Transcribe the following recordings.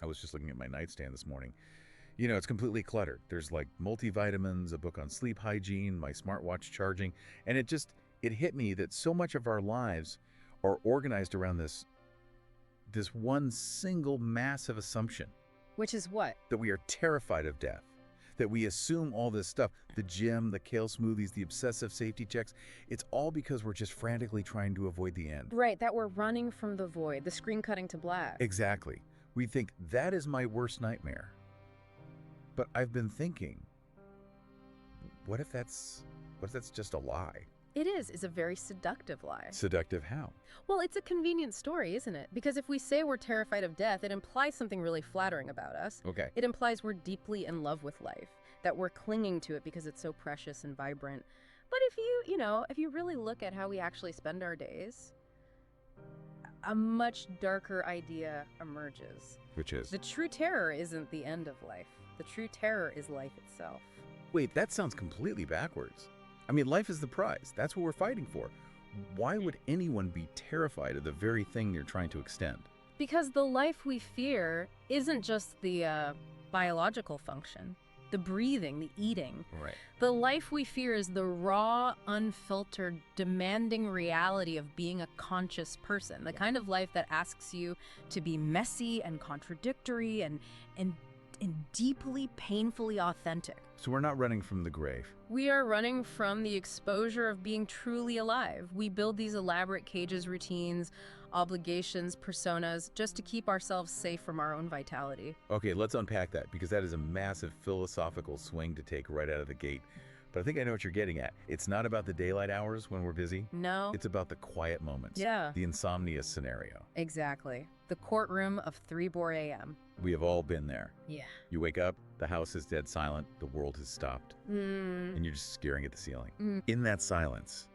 I was just looking at my nightstand this morning. You know, it's completely cluttered. There's like multivitamins, a book on sleep hygiene, my smartwatch charging, and it hit me that so much of our lives are organized around this one single massive assumption. Which is what? That we are terrified of death. That we assume all this stuff, the gym, the kale smoothies, the obsessive safety checks, it's all because we're just frantically trying to avoid the end. Right, that we're running from the void, the screen cutting to black. Exactly. We think that is my worst nightmare. But I've been thinking, what if that's just a lie? It is a very seductive lie. Seductive how? Well, it's a convenient story, isn't it? Because if we say we're terrified of death, it implies something really flattering about us. Okay. It implies we're deeply in love with life, that we're clinging to it because it's so precious and vibrant. But if you really look at how we actually spend our days, a much darker idea emerges. Which is? The true terror isn't the end of life. The true terror is life itself. Wait, that sounds completely backwards. I mean, life is the prize. That's what we're fighting for. Why would anyone be terrified of the very thing they're trying to extend? Because the life we fear isn't just the biological function, the breathing, the eating. Right. The life we fear is the raw, unfiltered, demanding reality of being a conscious person, the kind of life that asks you to be messy and contradictory and deeply, painfully authentic. So we're not running from the grave. We are running from the exposure of being truly alive. We build these elaborate cages, routines, obligations, personas, just to keep ourselves safe from our own vitality. Okay, let's unpack that, because that is a massive philosophical swing to take right out of the gate. But I think I know what you're getting at. It's not about the daylight hours when we're busy. No. It's about the quiet moments. Yeah. The insomnia scenario. Exactly. The courtroom of 3 a.m. We have all been there. Yeah. You wake up, the house is dead silent, the world has stopped, and you're just staring at the ceiling. In that silence,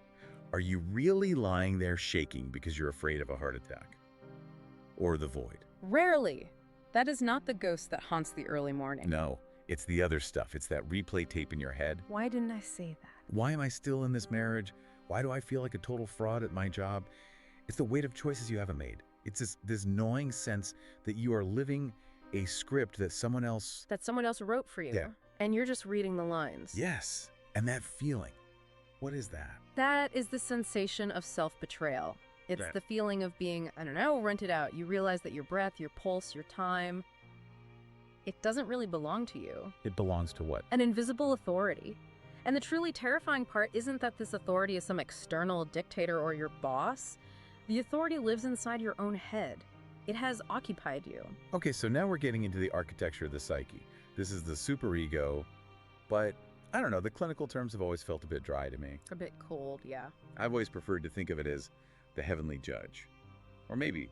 are you really lying there shaking because you're afraid of a heart attack? Or the void? Rarely. That is not the ghost that haunts the early morning. No, it's the other stuff. It's that replay tape in your head. Why didn't I say that? Why am I still in this marriage? Why do I feel like a total fraud at my job? It's the weight of choices you haven't made. It's this gnawing sense that you are living a script that someone else wrote for you. Yeah. And you're just reading the lines. Yes. And that feeling, what is that? That is the sensation of self-betrayal. It's Right. the feeling of being, rented out. You realize that your breath, your pulse, your time, it doesn't really belong to you. It belongs to what? An invisible authority. And the truly terrifying part isn't that this authority is some external dictator or your boss. The authority lives inside your own head. It has occupied you. Okay, so now we're getting into the architecture of the psyche. This is the superego, but I don't know, the clinical terms have always felt a bit dry to me. A bit cold, yeah. I've always preferred to think of it as the heavenly judge, or maybe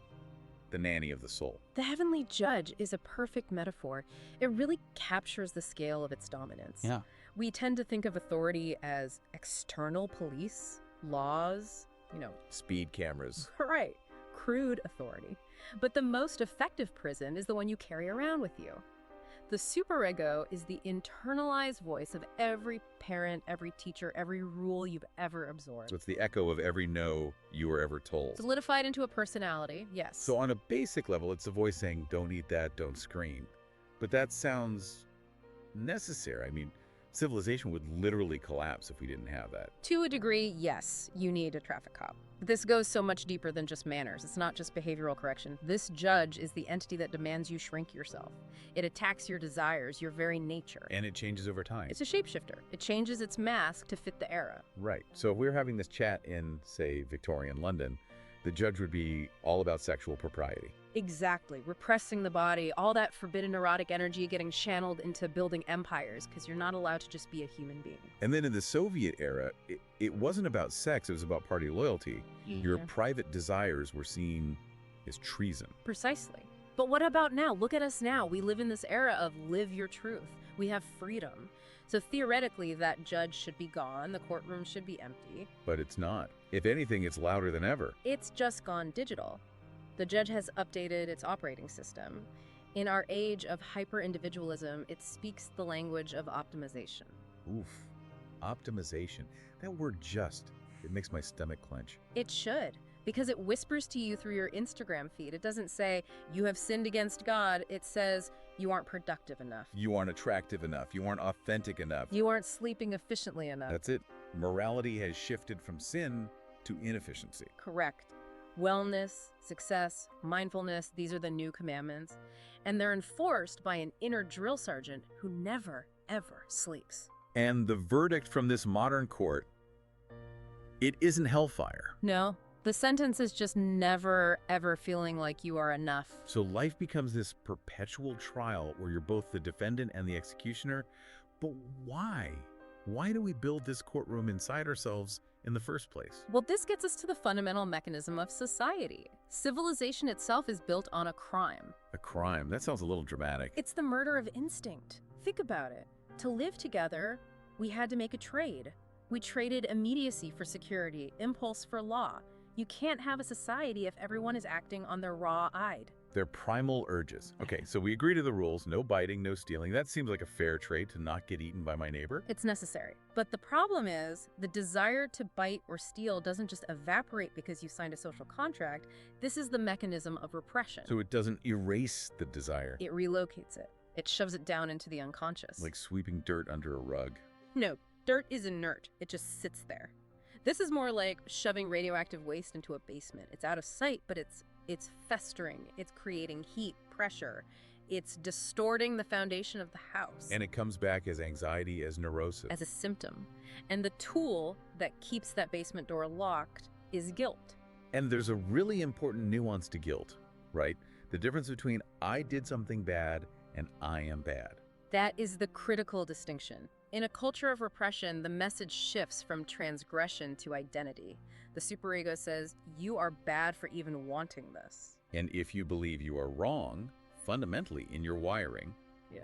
the nanny of the soul. The heavenly judge is a perfect metaphor. It really captures the scale of its dominance. Yeah. We tend to think of authority as external police, laws, Speed cameras. right, crude authority. But the most effective prison is the one you carry around with you. The superego is the internalized voice of every parent, every teacher, every rule you've ever absorbed. So it's the echo of every no you were ever told. Solidified into a personality, yes. So on a basic level, it's a voice saying, don't eat that, don't scream. But that sounds necessary. I mean, civilization would literally collapse if we didn't have that. To a degree, yes, you need a traffic cop. But this goes so much deeper than just manners. It's not just behavioral correction. This judge is the entity that demands you shrink yourself. It attacks your desires, your very nature. And it changes over time. It's a shapeshifter. It changes its mask to fit the era. Right. So if we were having this chat in, say, Victorian London, the judge would be all about sexual propriety. Exactly. Repressing the body, all that forbidden erotic energy getting channeled into building empires because you're not allowed to just be a human being. And then in the Soviet era, it wasn't about sex, it was about party loyalty. Your private desires were seen as treason. Precisely. But what about now? Look at us now. We live in this era of live your truth. We have freedom. So theoretically, that judge should be gone. The courtroom should be empty. But it's not. If anything, it's louder than ever. It's just gone digital. The judge has updated its operating system. In our age of hyper-individualism, it speaks the language of optimization. Oof. Optimization. That word just, it makes my stomach clench. It should, because it whispers to you through your Instagram feed. It doesn't say, you have sinned against God. It says, you aren't productive enough. You aren't attractive enough. You aren't authentic enough. You aren't sleeping efficiently enough. That's it. Morality has shifted from sin to inefficiency. Correct. Wellness, success, mindfulness, these are the new commandments. And they're enforced by an inner drill sergeant who never, ever sleeps. And the verdict from this modern court, it isn't hellfire. No, the sentence is just never, ever feeling like you are enough. So life becomes this perpetual trial where you're both the defendant and the executioner. But why? Why do we build this courtroom inside ourselves in the first place? Well, this gets us to the fundamental mechanism of society. Civilization itself is built on a crime. A crime? That sounds a little dramatic. It's the murder of instinct. Think about it. To live together, we had to make a trade. We traded immediacy for security, impulse for law. You can't have a society if everyone is acting on their raw-eyed. Their primal urges. Okay, so we agree to the rules, no biting, no stealing. That seems like a fair trade to not get eaten by my neighbor. It's necessary. But the problem is, the desire to bite or steal doesn't just evaporate because you signed a social contract. This is the mechanism of repression. So it doesn't erase the desire. It relocates it. It shoves it down into the unconscious. Like sweeping dirt under a rug. No, dirt is inert. It just sits there. This is more like shoving radioactive waste into a basement. It's out of sight, but it's festering. It's creating heat, pressure. It's distorting the foundation of the house. And it comes back as anxiety, as neurosis. As a symptom. And the tool that keeps that basement door locked is guilt. And there's a really important nuance to guilt, right? The difference between I did something bad and I am bad. That is the critical distinction. In a culture of repression, the message shifts from transgression to identity. The superego says, you are bad for even wanting this. And if you believe you are wrong, fundamentally in your wiring,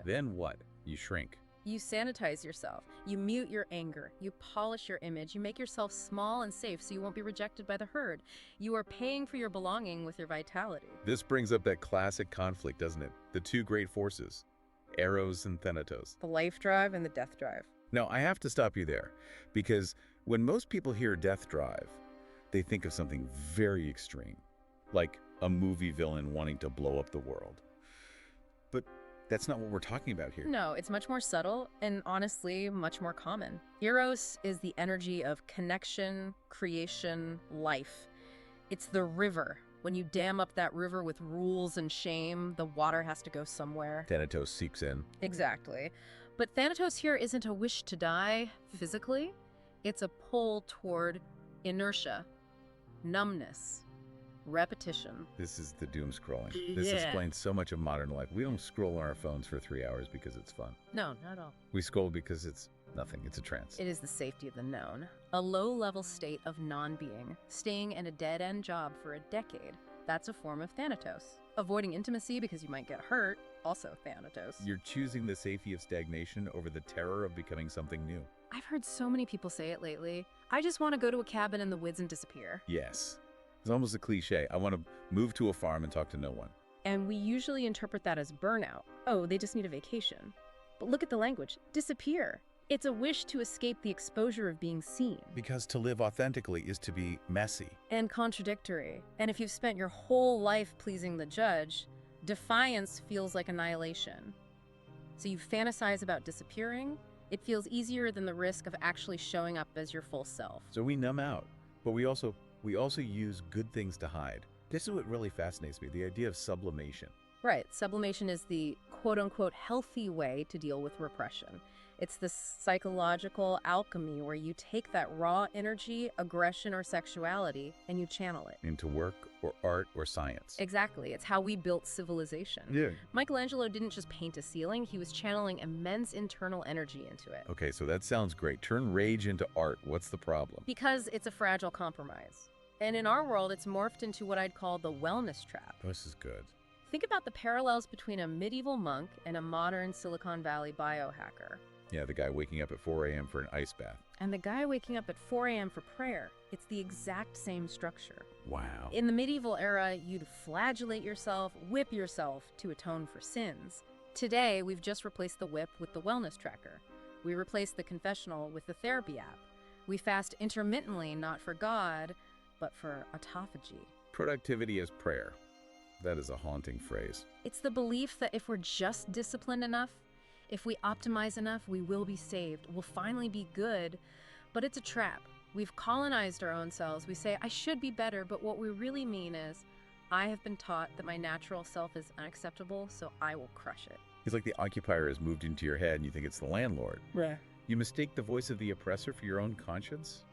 then what? You shrink. You sanitize yourself. You mute your anger. You polish your image. You make yourself small and safe so you won't be rejected by the herd. You are paying for your belonging with your vitality. This brings up that classic conflict, doesn't it? The two great forces. Eros and Thanatos. The life drive and the death drive. Now, I have to stop you there, because when most people hear death drive, they think of something very extreme, like a movie villain wanting to blow up the world. But that's not what we're talking about here. No, it's much more subtle and honestly much more common. Eros is the energy of connection, creation, life. It's the river. When you dam up that river with rules and shame, the water has to go somewhere. Thanatos seeps in. Exactly. But Thanatos here isn't a wish to die physically. It's a pull toward inertia, numbness, repetition. This is the doom scrolling. This explains so much of modern life. We don't scroll on our phones for 3 hours because it's fun. No, not at all. We scroll because it's nothing. It's a trance. It is the safety of the known. A low-level state of non-being, staying in a dead-end job for a decade. That's a form of Thanatos. Avoiding intimacy because you might get hurt, also Thanatos. You're choosing the safety of stagnation over the terror of becoming something new. I've heard so many people say it lately. I just want to go to a cabin in the woods and disappear. Yes. It's almost a cliche. I want to move to a farm and talk to no one. And we usually interpret that as burnout. Oh, they just need a vacation. But look at the language. Disappear. It's a wish to escape the exposure of being seen. Because to live authentically is to be messy. And contradictory. And if you've spent your whole life pleasing the judge, defiance feels like annihilation. So you fantasize about disappearing. It feels easier than the risk of actually showing up as your full self. So we numb out, but we also use good things to hide. This is what really fascinates me, the idea of sublimation. Right. Sublimation is the quote-unquote healthy way to deal with repression. It's the psychological alchemy where you take that raw energy, aggression, or sexuality, and you channel it. Into work or art or science. Exactly. It's how we built civilization. Yeah. Michelangelo didn't just paint a ceiling. He was channeling immense internal energy into it. Okay, so that sounds great. Turn rage into art. What's the problem? Because it's a fragile compromise. And in our world, it's morphed into what I'd call the wellness trap. This is good. Think about the parallels between a medieval monk and a modern Silicon Valley biohacker. Yeah, the guy waking up at 4 a.m. for an ice bath. And the guy waking up at 4 a.m. for prayer. It's the exact same structure. Wow. In the medieval era, you'd flagellate yourself, whip yourself to atone for sins. Today, we've just replaced the whip with the wellness tracker. We replaced the confessional with the therapy app. We fast intermittently, not for God, but for autophagy. Productivity as prayer. That is a haunting phrase. It's the belief that if we're just disciplined enough, if we optimize enough, we will be saved. We'll finally be good. But it's a trap. We've colonized our own selves. We say, I should be better, but what we really mean is, I have been taught that my natural self is unacceptable, so I will crush it. It's like the occupier has moved into your head and you think it's the landlord. Right. You mistake the voice of the oppressor for your own conscience?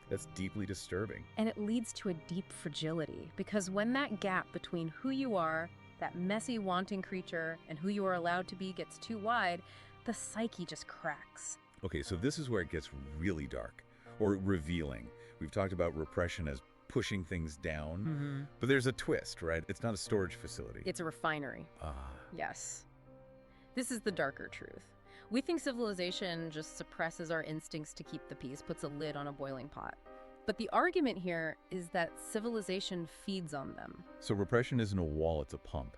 That's deeply disturbing. And it leads to a deep fragility, because when that gap between who you are, that messy, wanting creature, and who you are allowed to be gets too wide, the psyche just cracks. Okay, so this is where it gets really dark, or revealing. We've talked about repression as pushing things down, but there's a twist, right? It's not a storage facility. It's a refinery. Ah. Yes. This is the darker truth. We think civilization just suppresses our instincts to keep the peace, puts a lid on a boiling pot. But the argument here is that civilization feeds on them. So repression isn't a wall, it's a pump.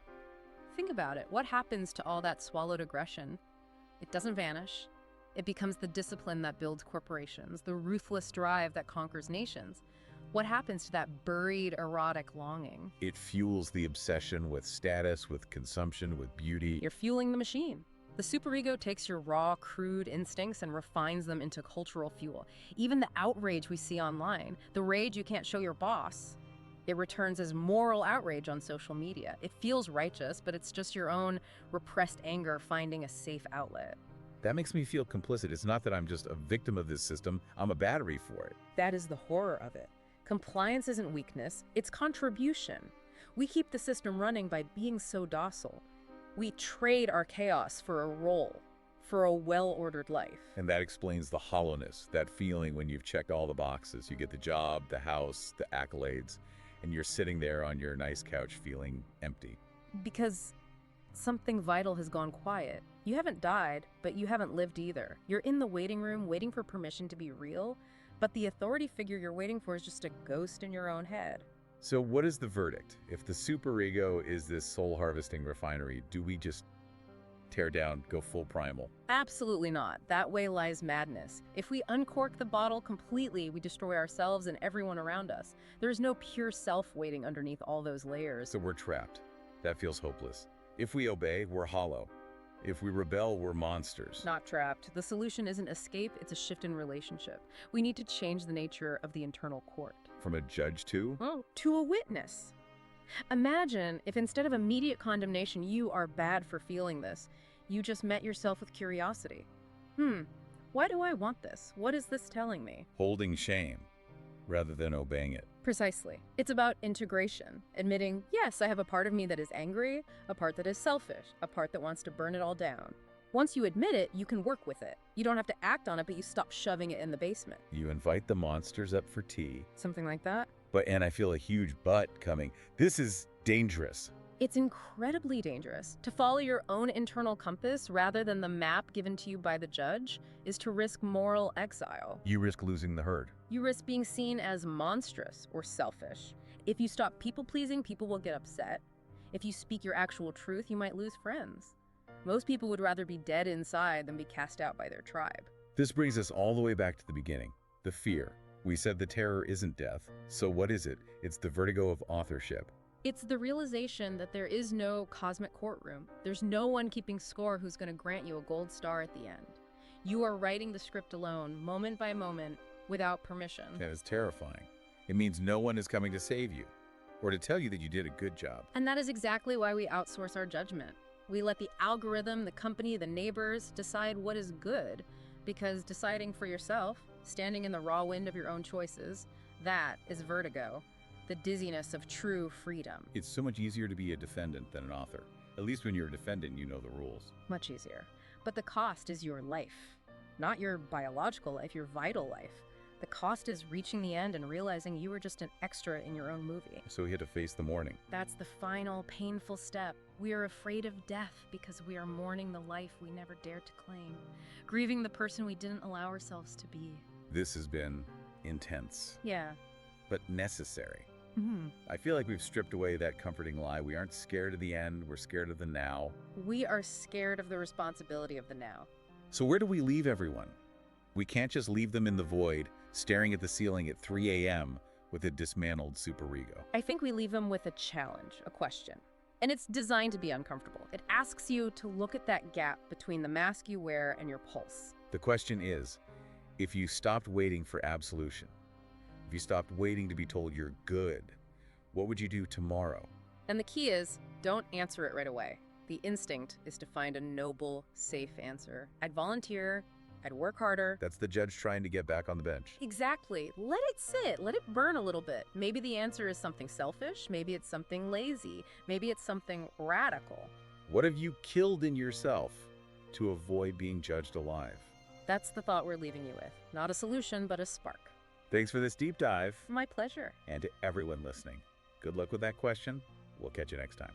Think about it. What happens to all that swallowed aggression? It doesn't vanish. It becomes the discipline that builds corporations, the ruthless drive that conquers nations. What happens to that buried erotic longing? It fuels the obsession with status, with consumption, with beauty. You're fueling the machine. The superego takes your raw, crude instincts and refines them into cultural fuel. Even the outrage we see online, the rage you can't show your boss, it returns as moral outrage on social media. It feels righteous, but it's just your own repressed anger finding a safe outlet. That makes me feel complicit. It's not that I'm just a victim of this system, I'm a battery for it. That is the horror of it. Compliance isn't weakness, it's contribution. We keep the system running by being so docile. We trade our chaos for a role, for a well-ordered life. And that explains the hollowness, that feeling when you've checked all the boxes. You get the job, the house, the accolades, and you're sitting there on your nice couch feeling empty. Because something vital has gone quiet. You haven't died, but you haven't lived either. You're in the waiting room waiting for permission to be real, but the authority figure you're waiting for is just a ghost in your own head. So what is the verdict? If the superego is this soul-harvesting refinery, do we just tear down, go full primal? Absolutely not. That way lies madness. If we uncork the bottle completely, we destroy ourselves and everyone around us. There is no pure self waiting underneath all those layers. So we're trapped. That feels hopeless. If we obey, we're hollow. If we rebel, we're monsters. Not trapped. The solution isn't escape, it's a shift in relationship. We need to change the nature of the internal court. From a judge to? Oh, to a witness. Imagine if instead of immediate condemnation, you are bad for feeling this, you just met yourself with curiosity. Why do I want this? What is this telling me? Holding shame rather than obeying it. Precisely. It's about integration, admitting, yes, I have a part of me that is angry, a part that is selfish, a part that wants to burn it all down. Once you admit it, you can work with it. You don't have to act on it, but you stop shoving it in the basement. You invite the monsters up for tea. Something like that? And I feel a huge but coming. This is dangerous. It's incredibly dangerous. To follow your own internal compass rather than the map given to you by the judge is to risk moral exile. You risk losing the herd. You risk being seen as monstrous or selfish. If you stop people-pleasing, people will get upset. If you speak your actual truth, you might lose friends. Most people would rather be dead inside than be cast out by their tribe. This brings us all the way back to the beginning. The fear. We said the terror isn't death. So what is it? It's the vertigo of authorship. It's the realization that there is no cosmic courtroom. There's no one keeping score who's going to grant you a gold star at the end. You are writing the script alone, moment by moment, without permission. That is terrifying. It means no one is coming to save you or to tell you that you did a good job. And that is exactly why we outsource our judgment. We let the algorithm, the company, the neighbors decide what is good, because deciding for yourself, standing in the raw wind of your own choices, that is vertigo. The dizziness of true freedom. It's so much easier to be a defendant than an author. At least when you're a defendant, you know the rules. Much easier. But the cost is your life. Not your biological life, your vital life. The cost is reaching the end and realizing you were just an extra in your own movie. So he had to face the mourning. That's the final, painful step. We are afraid of death because we are mourning the life we never dared to claim. Grieving the person we didn't allow ourselves to be. This has been intense. Yeah. But necessary. I feel like we've stripped away that comforting lie. We aren't scared of the end, we're scared of the now. We are scared of the responsibility of the now. So where do we leave everyone? We can't just leave them in the void, staring at the ceiling at 3 a.m., with a dismantled superego? I think we leave him with a challenge, a question. And it's designed to be uncomfortable. It asks you to look at that gap between the mask you wear and your pulse. The question is, if you stopped waiting for absolution, if you stopped waiting to be told you're good, what would you do tomorrow? And the key is, don't answer it right away. The instinct is to find a noble, safe answer. I'd volunteer. I'd work harder. That's the judge trying to get back on the bench. Exactly. Let it sit. Let it burn a little bit. Maybe the answer is something selfish. Maybe it's something lazy. Maybe it's something radical. What have you killed in yourself to avoid being judged alive? That's the thought we're leaving you with. Not a solution, but a spark. Thanks for this deep dive. My pleasure. And to everyone listening, good luck with that question. We'll catch you next time.